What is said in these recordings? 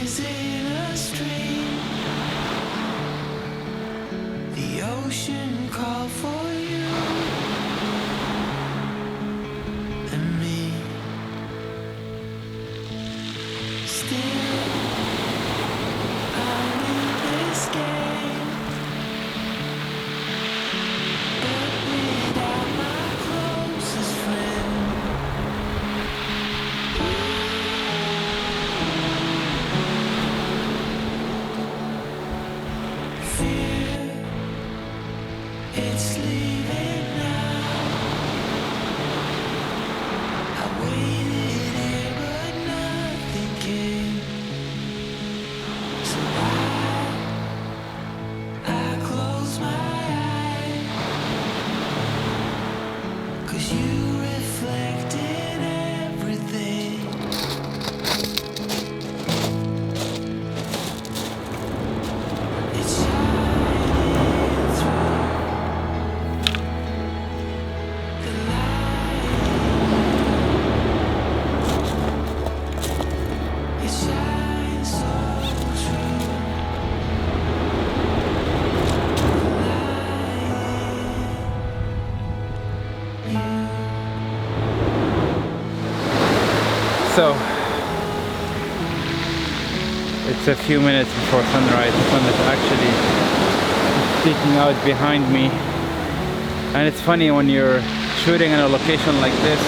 is in a stream. The ocean called for you and me. Still, I'm in this game, but without my closest friend. Fear, it's leaving now. I waited here, but nothing came. So I close my eyes, 'cause you reflect in everything. It's shining through the light. It shines so true. So it's a few minutes before sunrise. The sun is actually peeking out behind me, and it's funny when you're shooting in a location like this.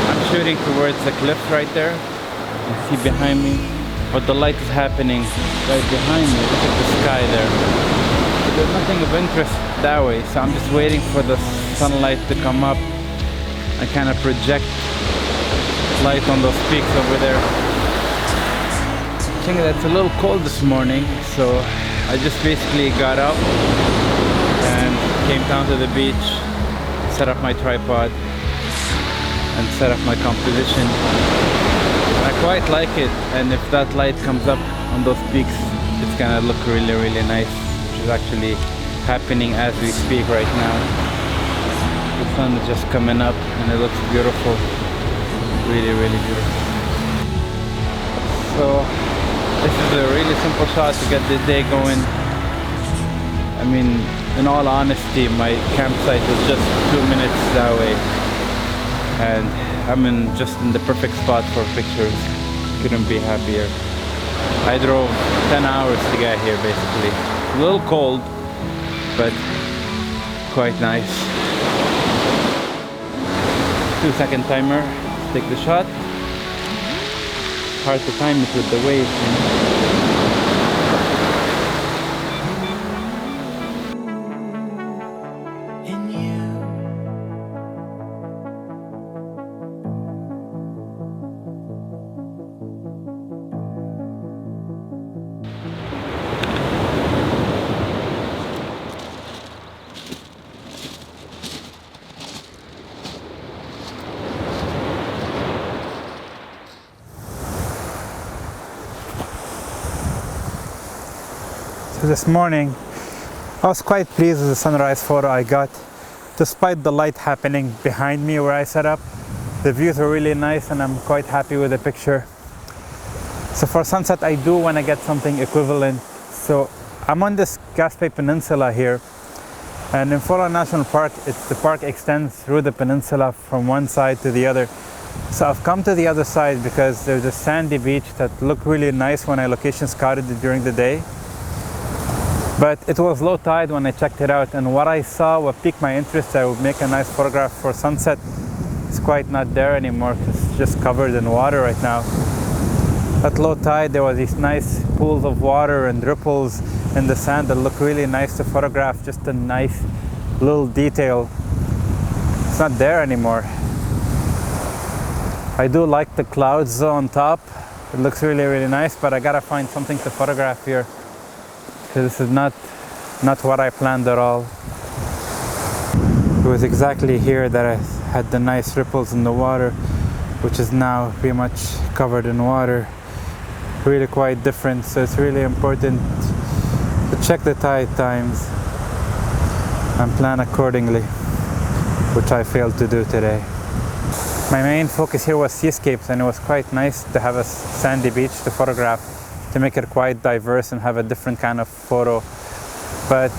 I'm shooting towards the cliff right there. You see behind me, but the light is happening right behind me. Look at the sky there. But there's nothing of interest that way, so I'm just waiting for the sunlight to come up and kind of project light on those peaks over there. I think that's a little cold this morning, so I just basically got up and came down to the beach, set up my tripod and set up my composition. I quite like it, and if that light comes up on those peaks, it's gonna look really, really nice, which is actually happening as we speak right now. The sun is just coming up and it looks beautiful. Really, really beautiful. So this is a really simple shot to get the day going. I mean, in all honesty, my campsite was just 2 minutes that way, and I'm just in the perfect spot for pictures. Couldn't be happier. I drove 10 hours to get here basically. A little cold, but quite nice. 2-second timer. Take the shot. Hard to time it with the waves. In you. So this morning I was quite pleased with the sunrise photo I got. Despite the light happening behind me where I set up, the views are really nice and I'm quite happy with the picture. So for sunset I do want to get something equivalent. So I'm on this Gaspe Peninsula here, and in Forillon National Park, the park extends through the peninsula from one side to the other. So I've come to the other side because there's a sandy beach that looked really nice when I location scouted it during the day. But it was low tide when I checked it out, and what I saw, what piqued my interest, I would make a nice photograph for sunset. It's quite not there anymore, it's just covered in water right now. At low tide there were these nice pools of water and ripples in the sand that look really nice to photograph, just a nice little detail. It's not there anymore. I do like the clouds on top, it looks really, really nice, but I gotta find something to photograph here. This is not what I planned at all. It was exactly here that I had the nice ripples in the water, which is now pretty much covered in water. Really quite different, so it's really important to check the tide times and plan accordingly, which I failed to do today. My main focus here was seascapes, and it was quite nice to have a sandy beach to photograph. to make it quite diverse and have a different kind of photo. But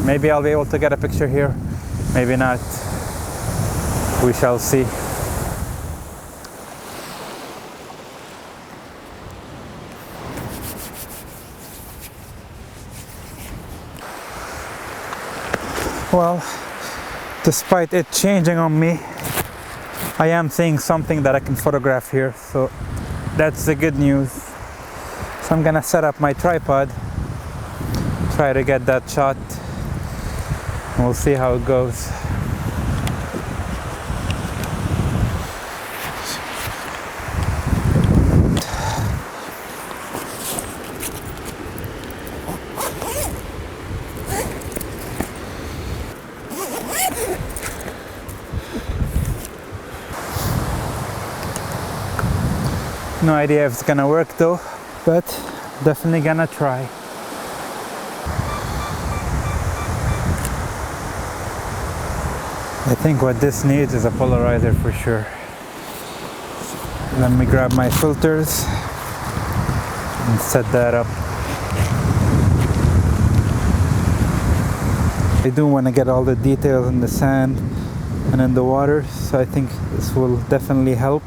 maybe I'll be able to get a picture here, maybe not. We shall see. Well, despite it changing on me, I am seeing something that I can photograph here, so that's the good news. So I'm gonna set up my tripod, try to get that shot, and we'll see how it goes. No idea if it's gonna work though, but definitely gonna try. I think what this needs is a polarizer for sure. Let me grab my filters and set that up. I do want to get all the details in the sand and in the water, so I think this will definitely help.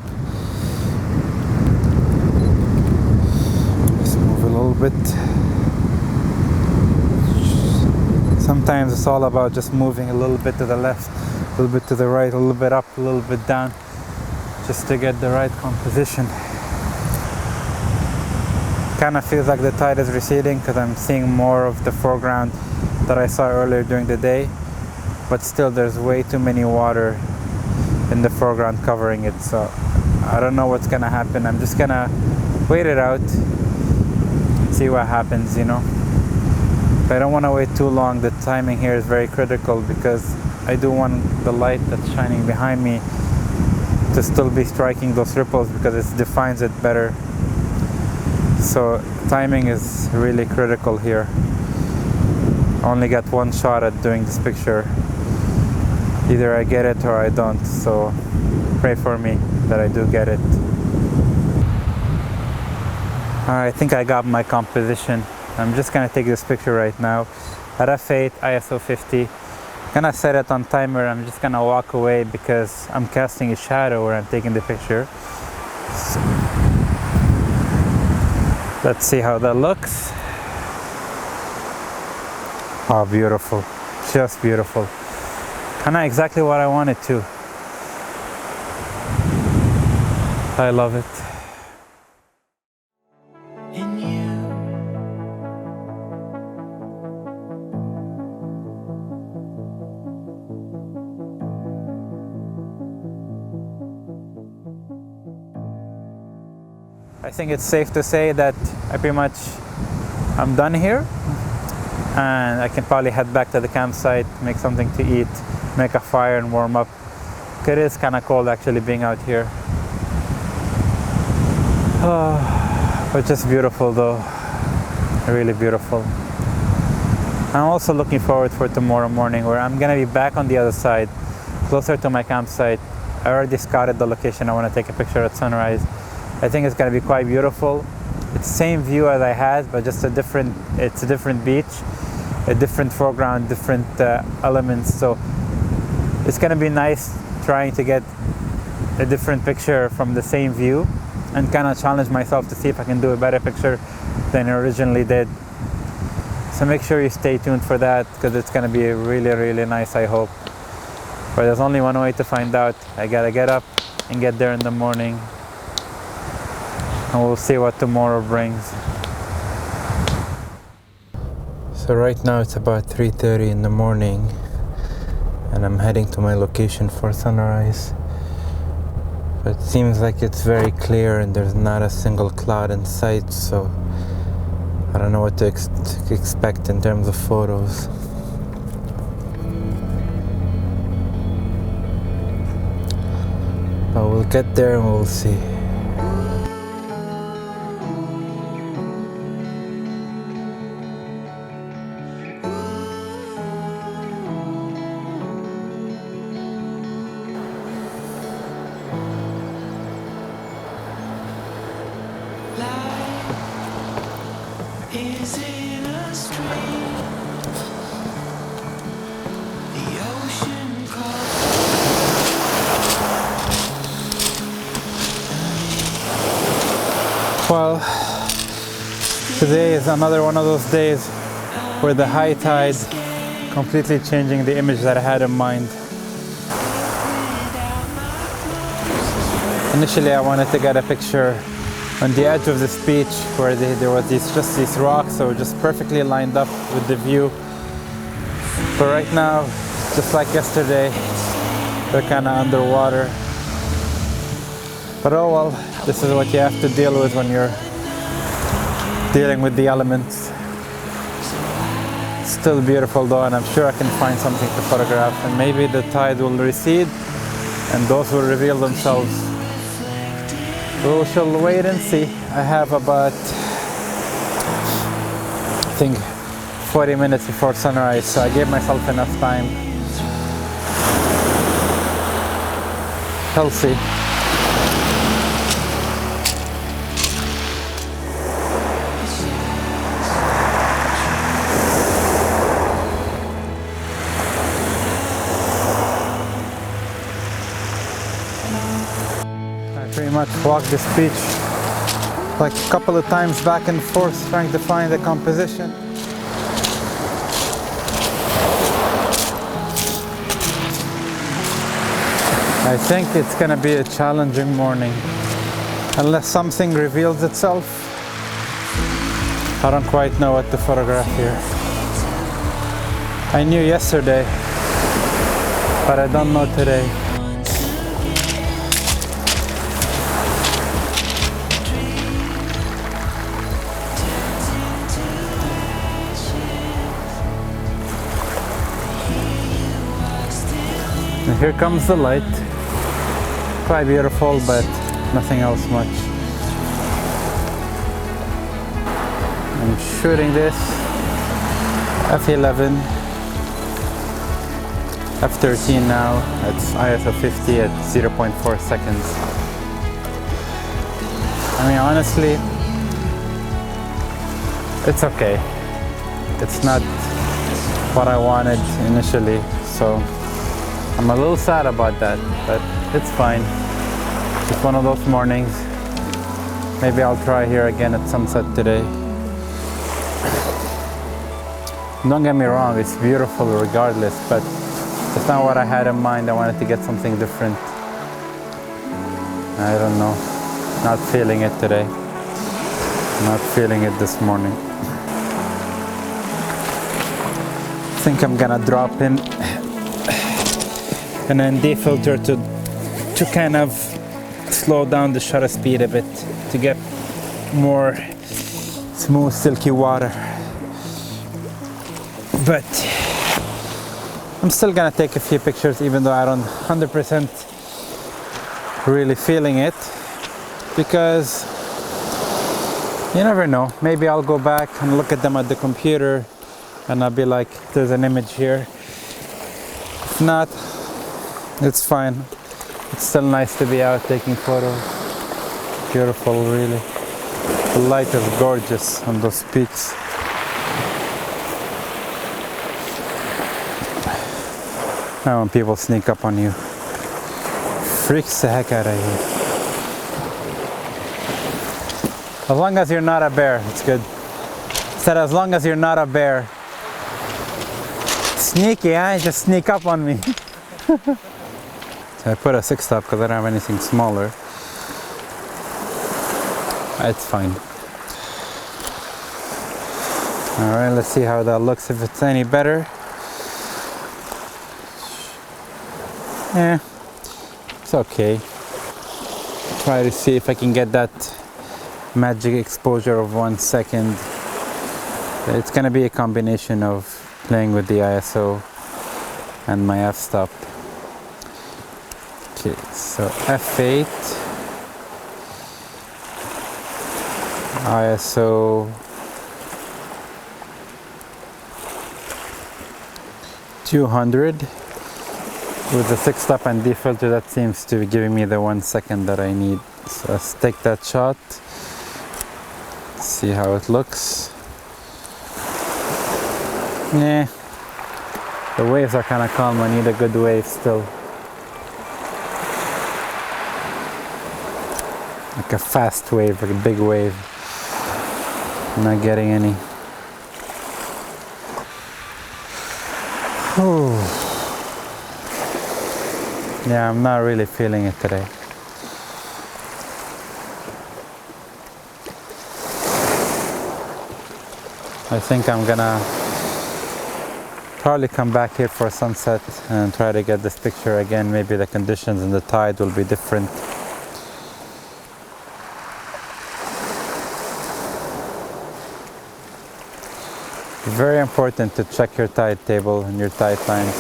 Bit. Sometimes it's all about just moving a little bit to the left, a little bit to the right, a little bit up, a little bit down, just to get the right composition. Kind of feels like the tide is receding because I'm seeing more of the foreground that I saw earlier during the day, but still there's way too many water in the foreground covering it, so I don't know what's gonna happen. I'm just gonna wait it out, see what happens, you know. But I don't want to wait too long. The timing here is very critical because I do want the light that's shining behind me to still be striking those ripples because it defines it better. So timing is really critical here. I only got one shot at doing this picture. Either I get it or I don't, so pray for me that I do get it. I think I got my composition. I'm just gonna take this picture right now at f8 ISO 50. Gonna set it on timer. I'm just gonna walk away because I'm casting a shadow where I'm taking the picture. So, let's see how that looks. Oh, beautiful, just beautiful. Kinda exactly what I wanted to. I love it. in you. I think it's safe to say that I'm done here, and I can probably head back to the campsite, make something to eat, make a fire and warm up. It is kind of cold actually being out here. But just beautiful though, really beautiful. I'm also looking forward for tomorrow morning where I'm gonna be back on the other side, closer to my campsite. I already scouted the location. I want to take a picture at sunrise. I think it's gonna be quite beautiful. It's the same view as I had, but just it's a different beach, a different foreground, different elements. So it's gonna be nice trying to get a different picture from the same view and kind of challenge myself to see if I can do a better picture than I originally did. So make sure you stay tuned for that because it's gonna be really, really nice, I hope. But there's only one way to find out. I gotta get up and get there in the morning, and we'll see what tomorrow brings. So right now it's about 3:30 in the morning and I'm heading to my location for sunrise. But it seems like it's very clear and there's not a single cloud in sight, so I don't know what to expect in terms of photos. But we'll get there and we'll see. is in a stream. The ocean calls. Well, today is another one of those days where the high tide completely changing the image that I had in mind. Initially I wanted to get a picture on the edge of this beach where there was just these rocks that were just perfectly lined up with the view. But right now, just like yesterday, they're kind of underwater. But oh well, this is what you have to deal with when you're dealing with the elements. Still beautiful though, and I'm sure I can find something to photograph, and maybe the tide will recede and those will reveal themselves. We shall wait and see. I have about, I think, 40 minutes before sunrise, so I gave myself enough time. We'll see. Pretty much walked this beach like a couple of times back and forth trying to find the composition. I think it's gonna be a challenging morning unless something reveals itself. I don't quite know what to photograph here. I knew yesterday, but I don't know today. And here comes the light. Quite beautiful, but nothing else much. I'm shooting this f11, f13 now. It's ISO 50 at 0.4 seconds. I mean, honestly, it's okay. It's not what I wanted initially, so I'm a little sad about that, but it's fine. It's one of those mornings. Maybe I'll try here again at sunset today. Don't get me wrong, it's beautiful regardless, but it's not what I had in mind. I wanted to get something different. I don't know. Not feeling it today. Not feeling it this morning. I think I'm gonna drop in an ND filter to kind of slow down the shutter speed a bit to get more smooth, silky water. But I'm still gonna take a few pictures even though I don't 100% really feeling it, because you never know. Maybe I'll go back and look at them at the computer and I'll be like, there's an image here. If not, it's fine. It's still nice to be out taking photos. Beautiful, really. The light is gorgeous on those peaks. Now when people sneak up on you, freaks the heck out of you. As long as you're not a bear, it's good. I said as long as you're not a bear. Sneaky, eh? Just sneak up on me. So I put a 6-stop because I don't have anything smaller. It's fine. Alright, let's see how that looks, if it's any better. Yeah, it's okay. Try to see if I can get that magic exposure of 1 second. It's gonna be a combination of playing with the ISO and my f-stop. Okay, so f8, ISO 200 with the 6-stop and D filter. That seems to be giving me the 1 second that I need. So let's take that shot, see how it looks. Yeah, the waves are kind of calm. I need a good wave still. Like a fast wave, like a big wave. I'm not getting any. Whew. Yeah, I'm not really feeling it today. I think I'm gonna probably come back here for sunset and try to get this picture again. Maybe the conditions and the tide will be different. Very important to check your tide table and your tide lines.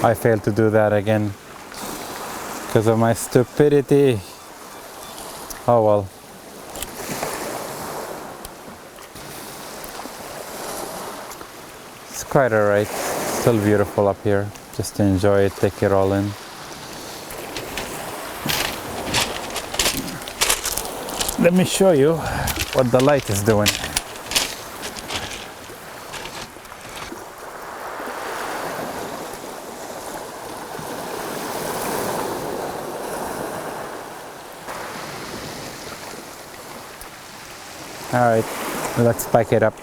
I failed to do that again because of my stupidity. Oh well. It's quite alright. Still beautiful up here. Just to enjoy it, take it all in. Let me show you what the light is doing. Alright, let's spike it up.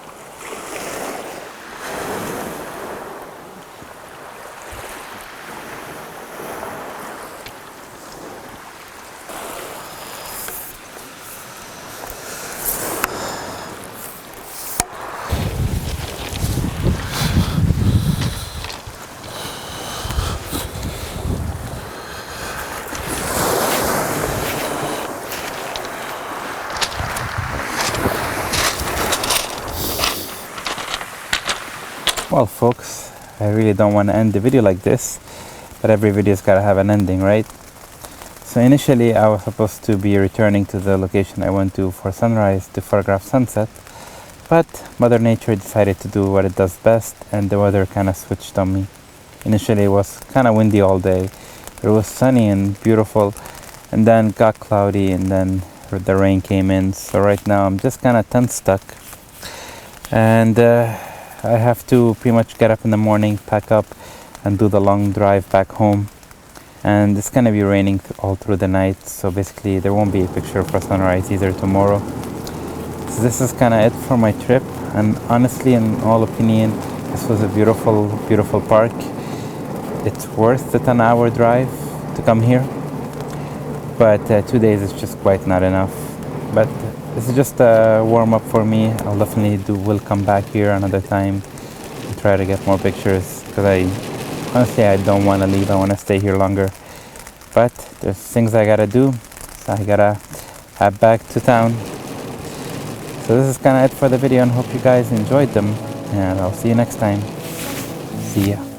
Well folks, I really don't want to end the video like this, but every video's got to have an ending, right? So initially I was supposed to be returning to the location I went to for sunrise to photograph sunset, but Mother Nature decided to do what it does best and the weather kind of switched on me. Initially it was kind of windy all day, it was sunny and beautiful, and then got cloudy and then the rain came in. So right now I'm just kind of tent stuck, and I have to pretty much get up in the morning, pack up and do the long drive back home, and it's gonna be raining all through the night, so basically there won't be a picture for sunrise either tomorrow. So this is kind of it for my trip, and honestly, in all opinion, this was a beautiful park. It's worth the 10-hour drive to come here, but 2 days is just quite not enough. But this is just a warm-up for me. I'll definitely will come back here another time and try to get more pictures, because honestly I don't want to leave. I want to stay here longer, but there's things I gotta do, so I gotta head back to town. So this is kind of it for the video, and hope you guys enjoyed them, and I'll see you next time. See ya.